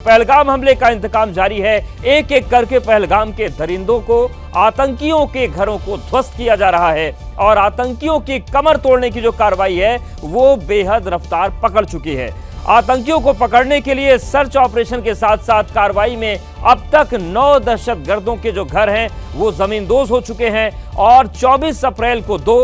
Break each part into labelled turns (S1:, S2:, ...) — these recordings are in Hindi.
S1: पहलगाम हमले का इंतकाम जारी है। एक एक करके पहलगाम के दरिंदों को, आतंकियों के घरों को ध्वस्त किया जा रहा है और आतंकियों की कमर तोड़ने की जो कार्रवाई है वो बेहद रफ्तार पकड़ चुकी है। आतंकियों को पकड़ने के लिए सर्च ऑपरेशन के साथ साथ कार्रवाई में अब तक 9 दहशतगर्दों के जो घर हैं वो जमींदोज हो चुके हैं और 24 अप्रैल को 2,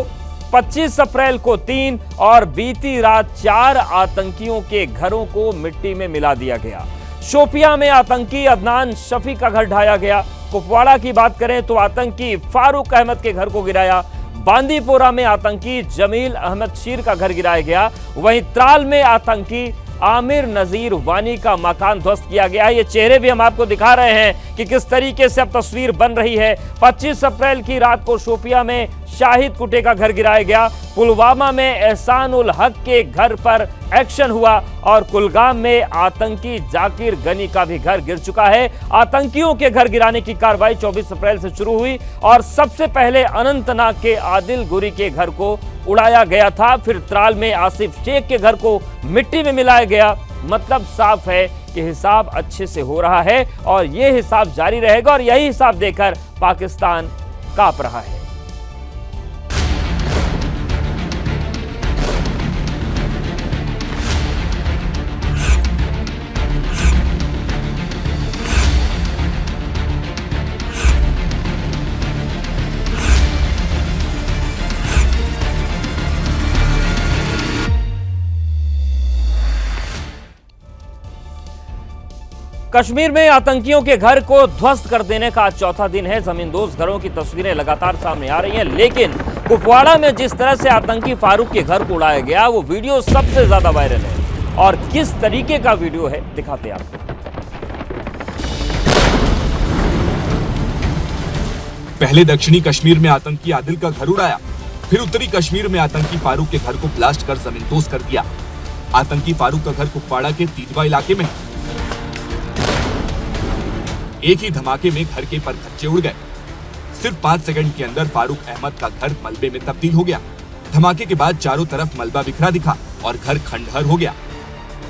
S1: 25 अप्रैल को 3 और बीती रात 4 आतंकियों के घरों को मिट्टी में मिला दिया गया। शोपियां में आतंकी अदनान शफी का घर ढाया गया। कुपवाड़ा की बात करें तो आतंकी फारूक अहमद के घर को गिराया। बांदीपोरा में आतंकी जमील अहमद शीर का घर गिराया गया। वहीं त्राल में आतंकी आमिर नजीर वानी का मकान ध्वस्त किया गया। ये चेहरे भी हम आपको दिखा रहे हैं कि किस तरीके से अब तस्वीर बन रही है। 25 अप्रैल की रात को शोपियां में शाहिद कुटे का घर गिराया गया। पुलवामा में एहसान उल हक के घर पर एक्शन हुआ और कुलगाम में आतंकी जाकिर गनी का भी घर गिर चुका है। आतंकियों के घर गिराने की कार्रवाई 24 अप्रैल से शुरू हुई और सबसे पहले अनंतनाग के आदिल गुरी के घर को उड़ाया गया था। फिर त्राल में आसिफ शेख के घर को मिट्टी में मिलाया गया। मतलब साफ है कि हिसाब अच्छे से हो रहा है और यह हिसाब जारी रहेगा और यही हिसाब देकर पाकिस्तान कांप रहा है। कश्मीर में आतंकियों के घर को ध्वस्त कर देने का आज चौथा दिन है। जमींदोज घरों की तस्वीरें लगातार सामने आ रही हैं, लेकिन कुपवाड़ा में जिस तरह से आतंकी फारूक के घर को उड़ाया गया वो वीडियो सबसे ज्यादा वायरल है। और किस तरीके का वीडियो है दिखाते हैं आपको।
S2: पहले दक्षिणी कश्मीर में आतंकी आदिल का घर उड़ाया, फिर उत्तरी कश्मीर में आतंकी फारूक के घर को ब्लास्ट कर जमींदोज कर दिया। आतंकी फारूक का घर कुपवाड़ा के तीदवा इलाके में। एक ही धमाके में घर के परखच्चे उड़ गए। सिर्फ 5 सेकंड के अंदर फारूक अहमद का घर मलबे में तब्दील हो गया। धमाके के बाद चारों तरफ मलबा बिखरा दिखा और घर खंडहर हो गया।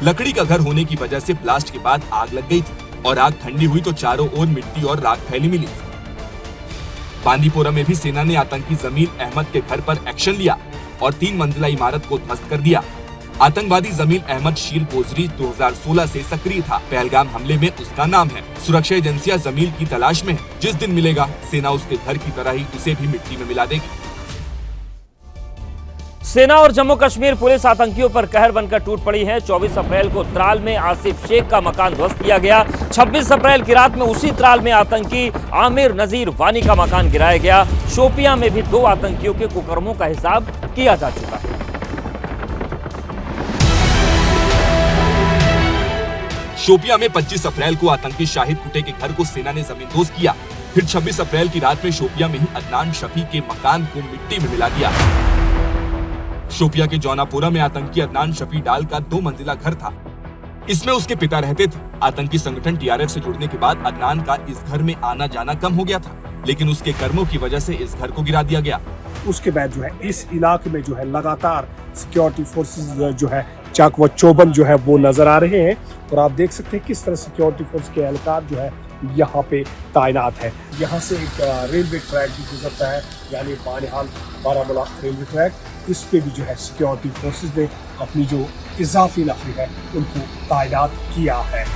S2: लकड़ी का घर होने की वजह से ब्लास्ट के बाद आग लग गई थी और आग ठंडी हुई तो चारों ओर मिट्टी और राख फैली मिली। बांदीपोरा में भी सेना ने आतंकी जमील अहमद के घर पर एक्शन लिया और 3 मंजिला इमारत को ध्वस्त कर दिया। आतंकवादी जमील अहमद शीर गोजरी 2016 से सक्रिय था। पहलगाम हमले में उसका नाम है। सुरक्षा एजेंसियां जमील की तलाश में है। जिस दिन मिलेगा सेना उसके घर की तरह ही उसे भी मिट्टी में मिला देगी।
S1: सेना और जम्मू कश्मीर पुलिस आतंकियों पर कहर बनकर टूट पड़ी है। 24 अप्रैल को त्राल में आसिफ शेख का मकान ध्वस्त किया गया। 26 अप्रैल की रात में उसी त्राल में आतंकी आमिर नजीर वानी का मकान गिराया गया। शोपियां में भी 2 आतंकियों के कुकर्मों का हिसाब किया जा चुका है।
S2: शोपियां में 25 अप्रैल को आतंकी शाहिद कुटे के घर को सेना ने जमींदोज किया। फिर 26 अप्रैल की रात में शोपियां में ही अदनान शफी के मकान को मिट्टी में मिला दिया। शोपियां के जौनापुरा में आतंकी अदनान शफी डाल का 2 मंजिला घर था। इसमें उसके पिता रहते थे। आतंकी संगठन TRF से जुड़ने के बाद अदनान का इस घर में आना जाना कम हो गया था, लेकिन उसके कर्मों की वजह से इस घर को गिरा दिया गया।
S3: उसके बाद जो है इस इलाके में जो है लगातार सिक्योरिटी फोर्सेस जो है चाक व चौबंद जो है वो नजर आ रहे हैं और आप देख सकते हैं किस तरह सिक्योरिटी फोर्स के एहलकार जो है यहाँ पे तायनात है। यहाँ से एक रेलवे ट्रैक भी गुजरता है, यानी बानिहाल बारामूला रेलवे ट्रैक। इस पे भी जो है सिक्योरिटी फोर्सेस ने अपनी जो इजाफी नफरी है उनको तायनात किया है।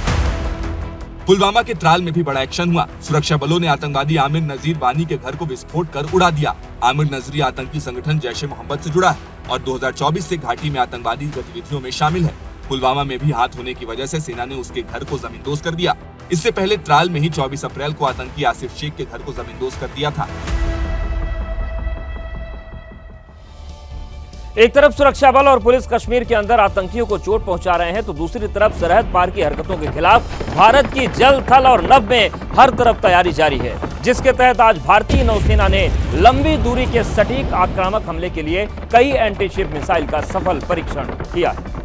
S2: पुलवामा के त्राल में भी बड़ा एक्शन हुआ। सुरक्षा बलों ने आतंकवादी आमिर नजीर वानी के घर को विस्फोट कर उड़ा दिया। आमिर नजरी आतंकी संगठन जैश ए मोहम्मद से जुड़ा है और 2024 से घाटी में आतंकवादी गतिविधियों में शामिल है। पुलवामा में भी हाथ होने की वजह से सेना ने उसके घर को जमींदोज कर दिया। इससे पहले त्राल में ही 24 अप्रैल को आतंकी आसिफ शेख के घर को जमींदोज कर दिया था।
S1: एक तरफ सुरक्षा बल और पुलिस कश्मीर के अंदर आतंकियों को चोट पहुंचा रहे हैं तो दूसरी तरफ सरहद पार की हरकतों के खिलाफ भारत की जल, थल और नभ में हर तरफ तैयारी जारी है, जिसके तहत आज भारतीय नौसेना ने लंबी दूरी के सटीक आक्रामक हमले के लिए कई एंटीशिप मिसाइल का सफल परीक्षण किया है।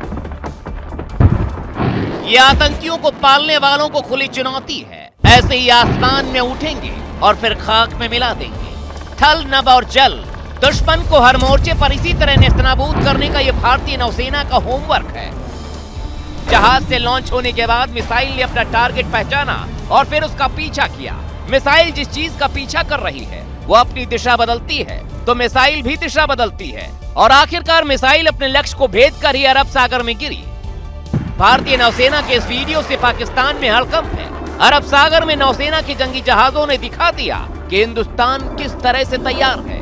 S4: ये आतंकियों को पालने वालों को खुली चुनौती है। ऐसे ही आसमान में उठेंगे और फिर खाक में मिला देंगे। थल, नभ और जल दुश्मन को हर मोर्चे पर इसी तरह नेस्तनाबूद करने का ये भारतीय नौसेना का होमवर्क है। जहाज से लॉन्च होने के बाद मिसाइल ने अपना टारगेट पहचाना और फिर उसका पीछा किया। मिसाइल जिस चीज का पीछा कर रही है वो अपनी दिशा बदलती है तो मिसाइल भी दिशा बदलती है और आखिरकार मिसाइल अपने लक्ष्य को भेद कर ही अरब सागर में गिरी। भारतीय नौसेना के इस वीडियो से पाकिस्तान में हड़कंप है। अरब सागर में नौसेना के जंगी जहाजों ने दिखा दिया कि हिंदुस्तान किस तरह से तैयार है।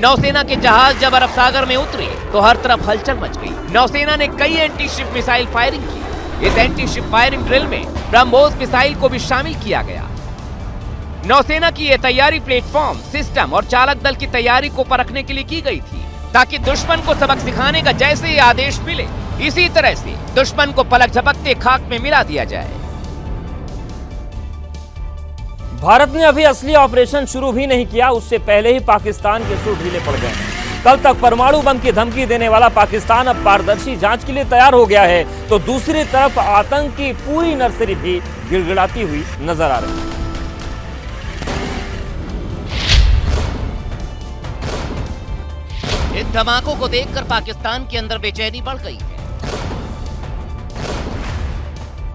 S4: नौसेना के जहाज जब अरब सागर में उतरे तो हर तरफ हलचल मच गई। नौसेना ने कई एंटी शिप मिसाइल फायरिंग की। इस एंटी शिप फायरिंग ड्रिल में ब्रह्मोस मिसाइल को भी शामिल किया गया। नौसेना की यह तैयारी प्लेटफॉर्म, सिस्टम और चालक दल की तैयारी को परखने के लिए की गई थी ताकि दुश्मन को सबक सिखाने का जैसे ही आदेश मिले इसी तरह से दुश्मन को पलक झपकते खाक में मिला दिया जाए।
S1: भारत ने अभी असली ऑपरेशन शुरू भी नहीं किया, उससे पहले ही पाकिस्तान के सुर ढीले पड़ गए। कल तक परमाणु बम की धमकी देने वाला पाकिस्तान अब पारदर्शी जांच के लिए तैयार हो गया है तो दूसरी तरफ आतंक की पूरी नर्सरी भी गिड़गिड़ाती हुई नजर आ रही है।
S4: इन धमाकों को देखकर पाकिस्तान के अंदर बेचैनी बढ़ गई है।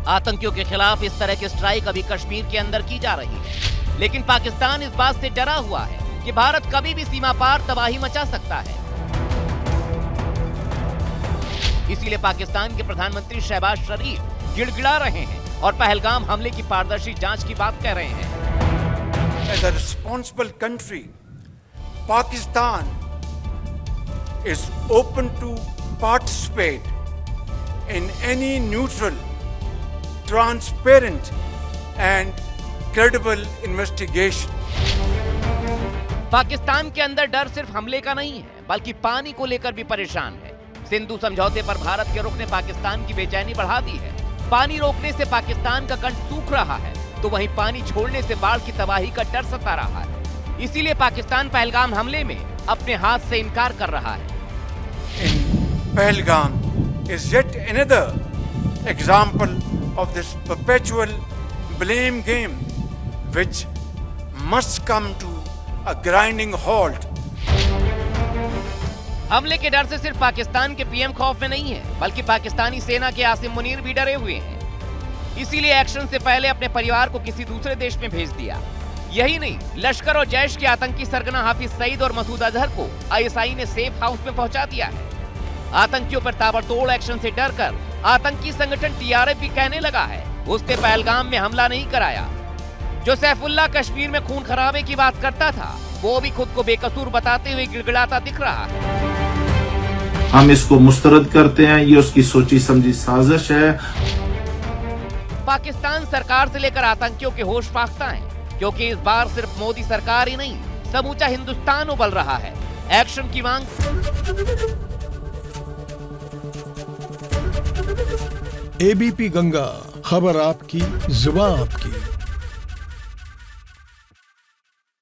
S4: आतंकियों के खिलाफ इस तरह की स्ट्राइक अभी कश्मीर के अंदर की जा रही है, लेकिन पाकिस्तान इस बात से डरा हुआ है कि भारत कभी भी सीमा पार तबाही मचा सकता है। इसीलिए पाकिस्तान के प्रधानमंत्री शहबाज शरीफ गिड़गिड़ा रहे हैं और पहलगाम हमले की पारदर्शी जांच की बात कह रहे हैं।
S5: As a responsible country, Pakistan is open to participate in any neutral, transparent and credible investigation.
S4: Pakistan के अंदर डर सिर्फ हमले का नहीं है बल्कि पानी को लेकर भी परेशान है। सिंधु समझौते पर भारत के रुख ने पाकिस्तान की बेचैनी बढ़ा दी है। पानी रोकने से पाकिस्तान का कंठ सूख रहा है तो वहीं पानी छोड़ने से बाढ़ की तबाही का डर सता रहा है। इसीलिए पाकिस्तान पहलगाम हमले में अपने हाथ से इनकार कर रहा है।
S5: In Pahalgam is yet another example of this perpetual blame game which must come to a grinding halt.
S4: हमले के डर से सिर्फ पाकिस्तान के पीएम खौफ में नहीं है बल्कि पाकिस्तानी सेना के आसिम मुनीर भी डरे हुए हैं। इसीलिए एक्शन से पहले अपने परिवार को किसी दूसरे देश में भेज दिया। यही नहीं, लश्कर और जैश के आतंकी सरगना हाफिज सईद और मसूद अजहर को आईएसआई ने सेफ हाउस में पहुंचा दिया है। आतंकियों पर ताबड़तोड़ एक्शन से डरकर आतंकी संगठन टीआरएफ भी कहने लगा है उसने पहलगाम में हमला नहीं कराया। जो सैफुल्लाह कश्मीर में खून खराबे की बात करता था वो भी खुद को बेकसूर बताते हुए गिड़गिड़ाता दिख रहा है।
S6: हम इसको मुस्तरद करते हैं, ये उसकी सोची समझी साजिश है।
S4: पाकिस्तान सरकार से लेकर आतंकियों के होश फाख्ता है क्योंकि इस बार सिर्फ मोदी सरकार ही नहीं समूचा हिंदुस्तान उबल रहा है। एक्शन की मांग।
S7: एबीपी गंगा, खबर आपकी, जुबान आपकी।